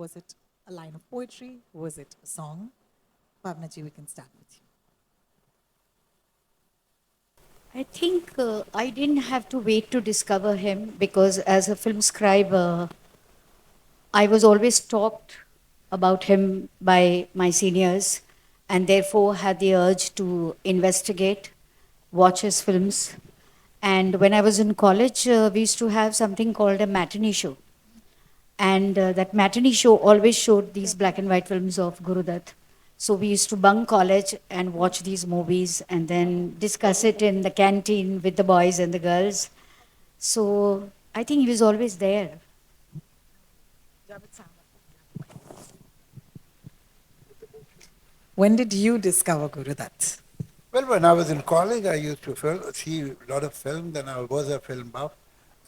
Was it a line of poetry? Was it a song? Bhavnaji, we can start with you. I think I didn't have to wait to discover him because, as a film scribe, I was always talked about him by my seniors and therefore had the urge to investigate, watch his films. And when I was in college, we used to have something called a matinee show. And that matinee show always showed these black and white films of Guru Dutt. So we used to bunk college and watch these movies and then discuss it in the canteen with the boys and the girls. So I think he was always there. When did you discover Guru Dutt? Well, when I was in college, I used to see a lot of films, and I was a film buff.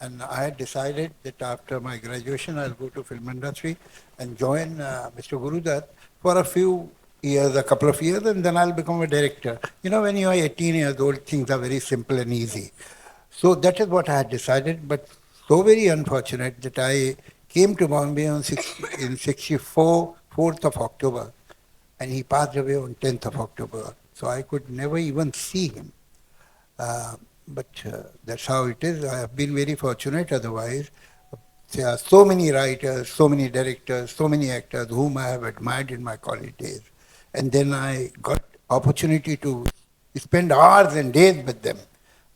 And I had decided that after my graduation, I'll go to film industry and join Mr. Guru Dutt for a few years, a couple of years, and then I'll become a director. You know, when you are 18 years old, things are very simple and easy. So that is what I had decided, but so very unfortunate that I came to Bombay in 64, 4th of October, and he passed away on 10th of October. So I could never even see him. But that's how it is. I have been very fortunate otherwise. There are so many writers, so many directors, so many actors whom I have admired in my college days. And then I got opportunity to spend hours and days with them.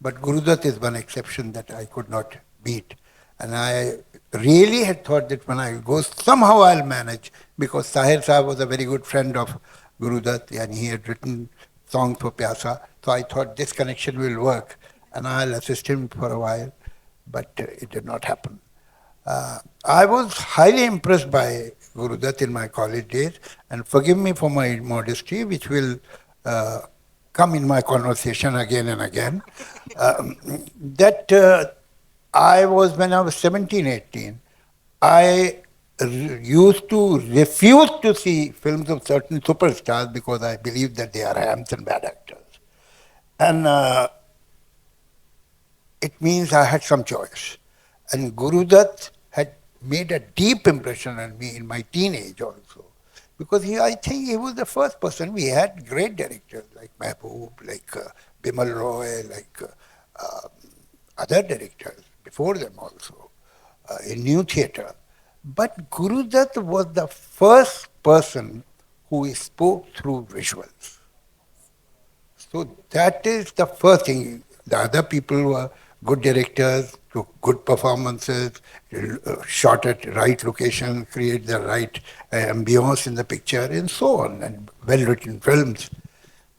But Gurudutt is one exception that I could not beat. And I really had thought that when I go, somehow I'll manage, because Sahir Sahib was a very good friend of Gurudutt and he had written songs for Pyaasa. So I thought this connection will work and I'll assist him for a while, but it did not happen. I was highly impressed by Gurudutt in my college days, and forgive me for my modesty, which will come in my conversation again and again. That when I was 17, 18, I used to refuse to see films of certain superstars because I believe that they are hams and bad actors. And it means I had some choice. And Guru Dutt had made a deep impression on me in my teenage also. Because I think he was the first person. We had great directors like Mehboob, like Bimal Roy, like other directors before them also in new theatre. But Guru Dutt was the first person who spoke through visuals. So that is the first thing. The other people were good directors, took good performances, shot at right location, create the right ambience in the picture, and so on, and well-written films.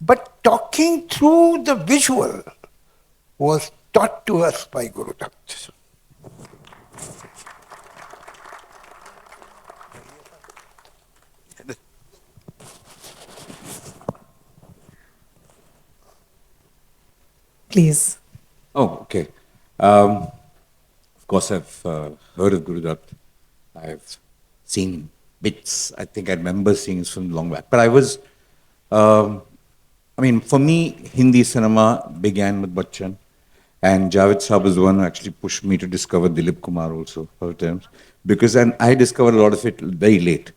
But talking through the visual was taught to us by Guru Dutt. Please. Oh, okay. Of course, I've heard of Guru Dutt. I've seen bits. I think I remember seeing his film long back. But um, for me, Hindi cinema began with Bachchan. And Javed Saab was the one who actually pushed me to discover Dilip Kumar also, for times. And I discovered a lot of it very late.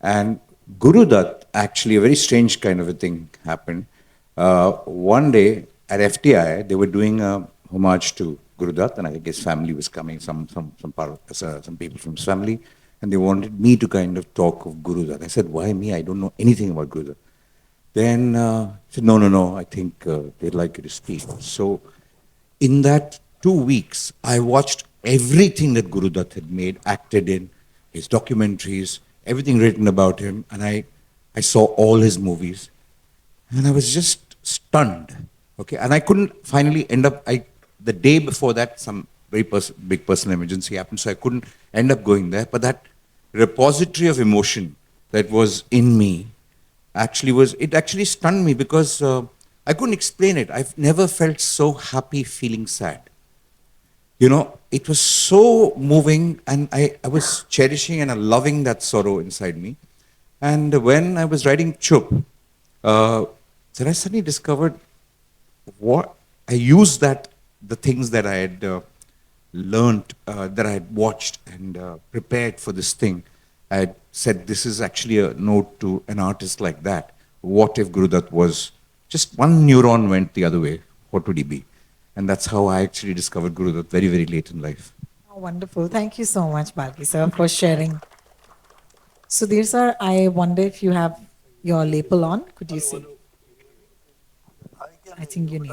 And Guru Dutt, actually, a very strange kind of a thing happened. One day at FTI, they were doing a homage to Guru Dutt, and I think his family was coming, some people from his family, and they wanted me to kind of talk of Guru Dutt. I said, why me? I don't know anything about Guru Dutt. Then he said, no, I think they'd like you to speak. So in that 2 weeks, I watched everything that Guru Dutt had made, acted in, his documentaries, everything written about him, and I saw all his movies, and I was just stunned. Okay, and I couldn't finally end up. The day before that, some very big personal emergency happened, so I couldn't end up going there. But that repository of emotion that was in me actually stunned me because I couldn't explain it. I've never felt so happy feeling sad. You know, it was so moving, and I was cherishing and loving that sorrow inside me. And when I was writing Chup, then I suddenly discovered what I used the things that I had learned, that I had watched and prepared for this thing. I had said, this is actually a note to an artist like that. What if Gurudutt was just one neuron went the other way? What would he be? And that's how I actually discovered Gurudutt very, very late in life. Oh, wonderful. Thank you so much, Balki sir, for sharing. Sudhir sir, I wonder if you have your lapel on. Could you see? I think you need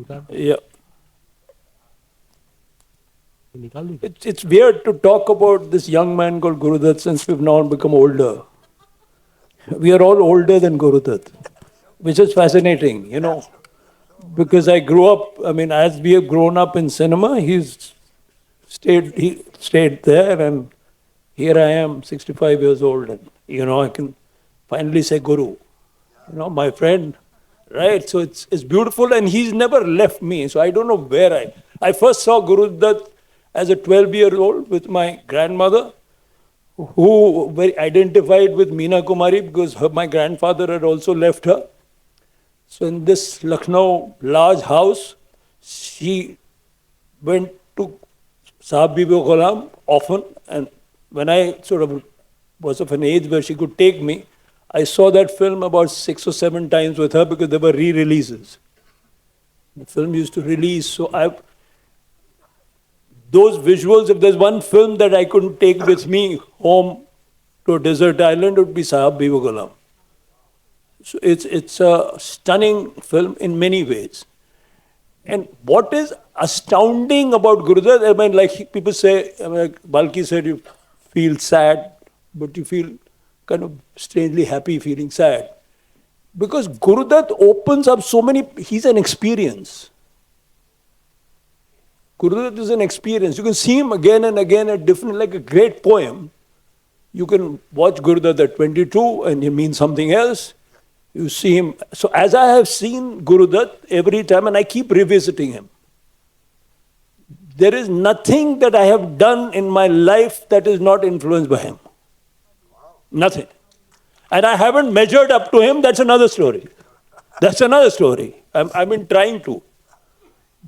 that. Yeah. It's weird to talk about this young man called Gurudutt since we've now become older. We are all older than Gurudutt, which is fascinating, you know, because I grew up, I mean, as we have grown up in cinema, he stayed there, and here I am, 65 years old, and, you know, I can finally say Guru, you know, my friend, right? So it's beautiful, and he's never left me. So I don't know where I first saw Gurudutt as a 12-year-old with my grandmother, who very identified with Meena Kumari because my grandfather had also left her. So in this Lucknow large house, she went to Sahab Bibi Ghulam often, and when I sort of was of an age where she could take me, I saw that film about 6 or 7 times with her because there were re-releases. The film used to release, so those visuals, if there's one film that I couldn't take with me home to a desert island, it would be Sahab Bibi Ghulam. So it's a stunning film in many ways. And what is astounding about Gurudutt, I mean, like people say, I mean, like Balki said, you feel sad, but you feel kind of strangely happy feeling sad. Because Gurudutt opens up so many, he's an experience. Gurudutt is an experience. You can see him again and again at different, like a great poem. You can watch Gurudutt at 22 and he means something else. You see him. So as I have seen Gurudutt every time, and I keep revisiting him, there is nothing that I have done in my life that is not influenced by him. Nothing. And I haven't measured up to him, that's another story. That's another story. I've been trying to.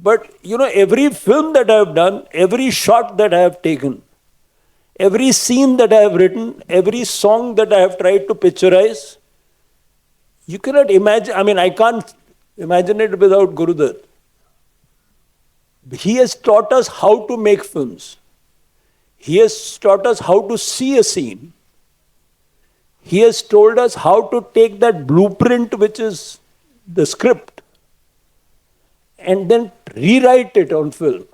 But, you know, every film that I have done, every shot that I have taken, every scene that I have written, every song that I have tried to picturize, you cannot imagine, I mean, I can't imagine it without Gurudutt. He has taught us how to make films. He has taught us how to see a scene. He has told us how to take that blueprint, which is the script, and then rewrite it on film.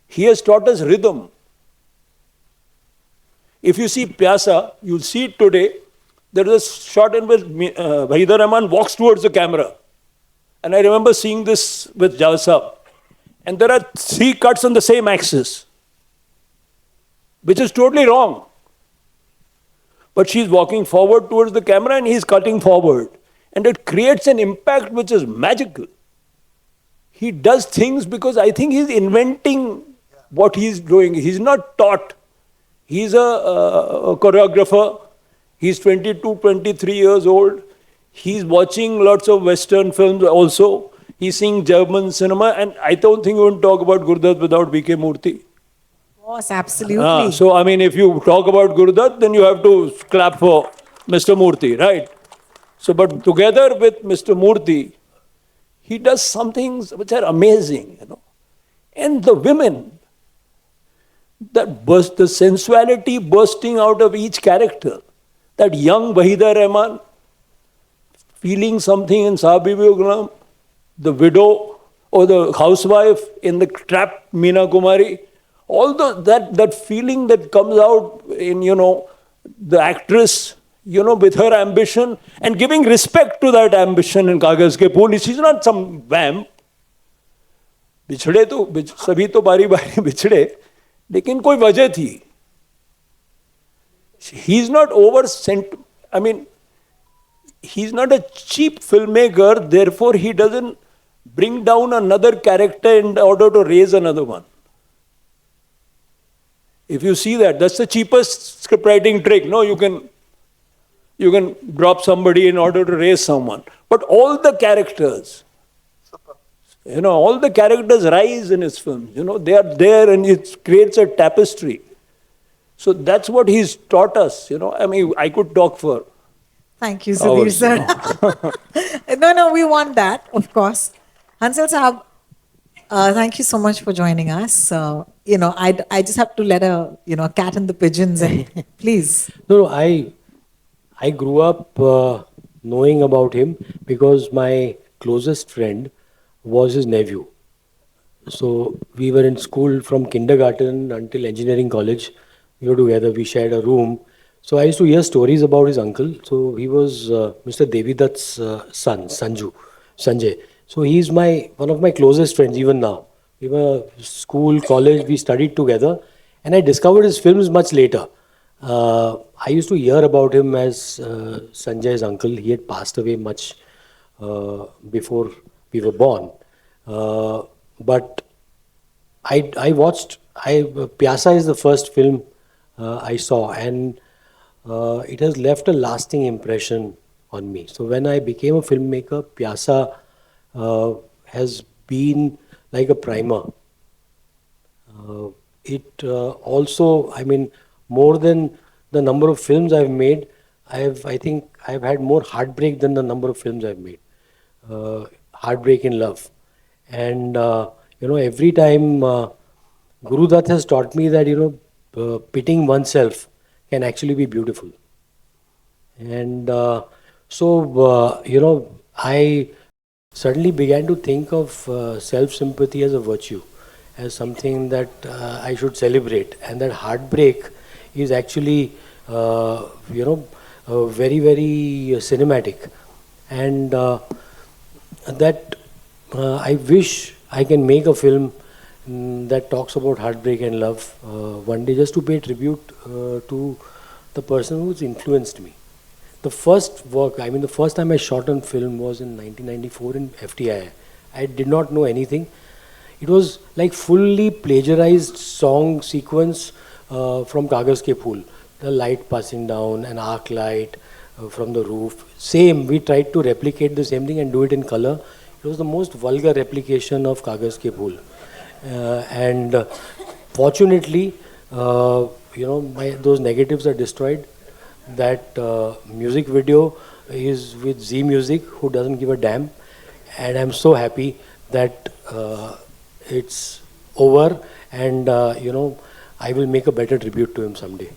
He has taught us rhythm. If you see Pyaasa, you'll see it today. There is a shot in which Wahidur Rahman walks towards the camera. And I remember seeing this with Jalsa. And there are 3 cuts on the same axis, which is totally wrong. But she's walking forward towards the camera and he's cutting forward. And it creates an impact which is magical. He does things because I think he's inventing what he's doing. He's not taught. He's a choreographer. He's 22, 23 years old. He's watching lots of Western films also. He's seeing German cinema. And I don't think you won't talk about Gurudutt without V.K. Murthy. Of course, absolutely. So, I mean, if you talk about Gurudutt, then you have to clap for Mr. Murthy, right? So, but together with Mr. Murthy, he does some things which are amazing, you know. And the women, that burst, the sensuality bursting out of each character. That young Wahidur Rahman feeling something in Sahab Bibi Ghulam, the widow or the housewife in the trapped Meena Kumari, all that feeling that comes out in, you know, the actress, you know, with her ambition and giving respect to that ambition in Kagaz Ke Phool. She's not some vamp. बिछड़े तो सभी तो बारी बारी बिछड़े, लेकिन कोई वजह थी. He's not I mean, he's not a cheap filmmaker, therefore he doesn't bring down another character in order to raise another one. If you see that, that's the cheapest scriptwriting trick. No, you can drop somebody in order to raise someone. But all the characters, you know, all the characters rise in his films. You know, they are there and it creates a tapestry. So that's what he's taught us, you know. I mean, I could talk for Thank you, Sudhir hours, sir. you know. No, we want that, of course. Hansel Saab, thank you so much for joining us. I just have to let a cat and the pigeons in. Please. No, no, I grew up knowing about him because my closest friend was his nephew. So we were in school from kindergarten until engineering college. We were together. We shared a room. So I used to hear stories about his uncle. So he was Mr. Devidutt's son, Sanjay. So he's one of my closest friends even now. We were school, college. We studied together, and I discovered his films much later. I used to hear about him as Sanjay's uncle. He had passed away much before we were born. But I watched. Pyaasa is the first film I saw, and it has left a lasting impression on me. So when I became a filmmaker, Pyaasa has been like a primer. It also, I mean, more than the number of films I've made, I think I've had more heartbreak than the number of films I've made. Heartbreak in love. And, every time Guru Dutt has taught me that, pitting oneself can actually be beautiful. And I suddenly began to think of self-sympathy as a virtue, as something that I should celebrate, and that heartbreak is actually, very, very cinematic, and that I wish I can make a film that talks about heartbreak and love one day, just to pay tribute to the person who's influenced me. The first time I shot on film was in 1994 in FTI. I did not know anything. It was like fully plagiarized song sequence from Kagaz Ke Phool. The light passing down, an arc light from the roof. Same, we tried to replicate the same thing and do it in color. It was the most vulgar replication of Kagaz Ke Phool. And fortunately, those negatives are destroyed. That music video is with Z Music, who doesn't give a damn, and I'm so happy that it's over, and I will make a better tribute to him someday.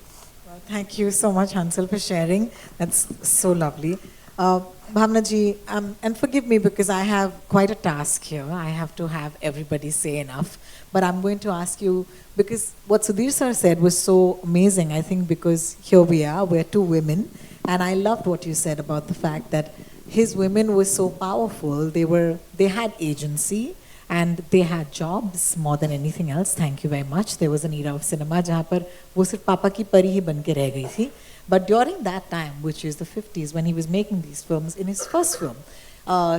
Well, thank you so much, Hansel, for sharing. That's so lovely. Bhavna ji, and forgive me because I have quite a task here. I have to have everybody say enough. But I'm going to ask you, because what Sudhir sir said was so amazing, I think, because here we are, we're two women. And I loved what you said about the fact that his women were so powerful. They had agency and they had jobs more than anything else. Thank you very much. There was an era of cinema जहाँ पर वो सिर्फ पापा की परी ही बन के रह गई थी. But during that time, which is the 50s, when he was making these films, in his first film,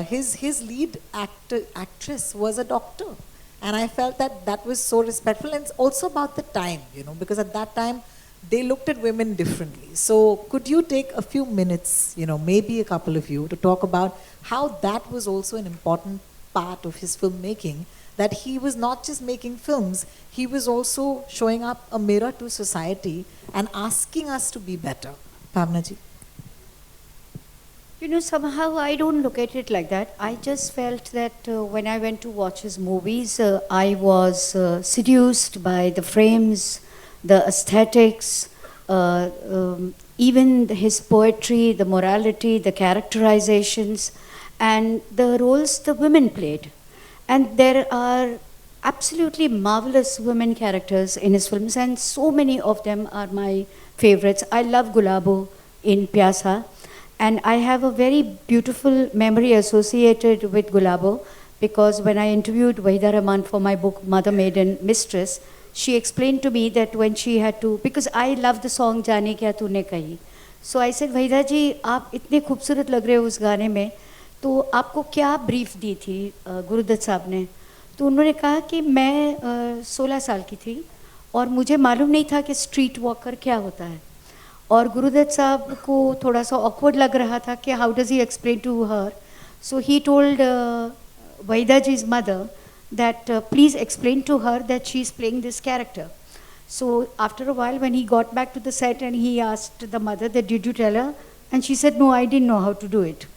his lead actress was a doctor. And I felt that was so respectful, and it's also about the time, because at that time, they looked at women differently. So could you take a few minutes, maybe a couple of you, to talk about how that was also an important part of his filmmaking, that he was not just making films, he was also showing up a mirror to society and asking us to be better. Bhavna ji. Somehow I don't look at it like that. I just felt that when I went to watch his movies, I was seduced by the frames, the aesthetics, even his poetry, the morality, the characterizations, and the roles the women played. And there are absolutely marvelous women characters in his films, and so many of them are my favorites. I love Gulabo in Pyaasa. And I have a very beautiful memory associated with Gulabo, because when I interviewed Wahida Rahman for my book Mother Maiden Mistress, she explained to me that when she had to, because I love the song Jaane Kya Tune Kahi. So I said, Wahida ji, aap itne खूबसूरत लग रहे हो उस गाने में, तो आपको क्या ब्रीफ दी थी गुरुदत्त साहब ने? तो उन्होंने कहा कि मैं 16 साल की थी और मुझे मालूम नहीं था कि स्ट्रीट वॉकर क्या होता है. और गुरुदत्त साहब को थोड़ा सा ऑकवर्ड लग रहा था कि how does he explain to her. So he told Waheeda ji's mother that please explain to her that she is playing this character. So after a while, when he got back to the set and he asked the mother that, did you tell her? And she said, no, I didn't know how to do it.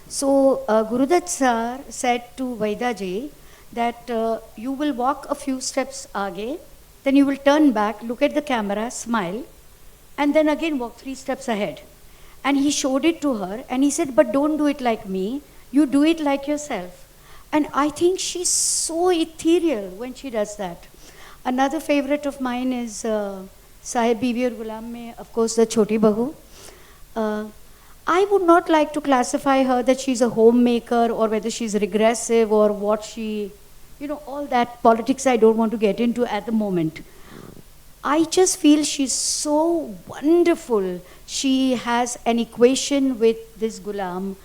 So Gurudutt sir said to Vaidaji that you will walk a few steps aage, then you will turn back, look at the camera, smile, and then again walk 3 steps ahead. And he showed it to her and he said, but don't do it like me, you do it like yourself. And I think she's so ethereal when she does that. Another favorite of mine is Sahib Bibi aur Gulam mein, of course, the Choti Bahu. I would not like to classify her that she's a homemaker or whether she's regressive or what she, all that politics I don't want to get into at the moment. I just feel she's so wonderful. She has an equation with this Gulam.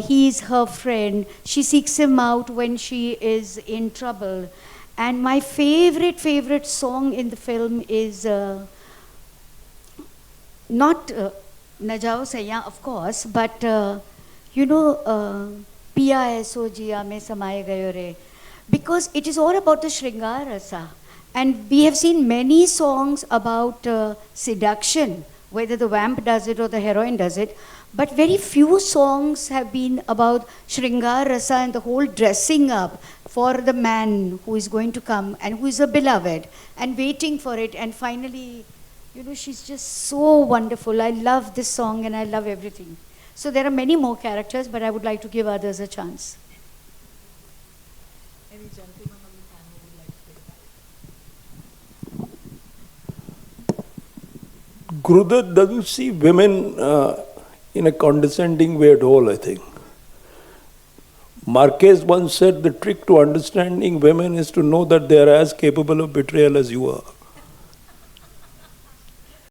He's her friend. She seeks him out when she is in trouble. And my favorite song in the film is not Najao Sayya, of course, but Pyaasa jiya mein samaye gayo re. Because it is all about the Shringar Rasa. And we have seen many songs about seduction, whether the vamp does it or the heroine does it. But very few songs have been about Shringar Rasa and the whole dressing up for the man who is going to come and who is a beloved and waiting for it. And finally, she's just so wonderful. I love this song and I love everything. So there are many more characters, but I would like to give others a chance. Any gentleman on the panel would like to take that? Gurudutt doesn't see women in a condescending way at all, I think. Marquez once said the trick to understanding women is to know that they are as capable of betrayal as you are.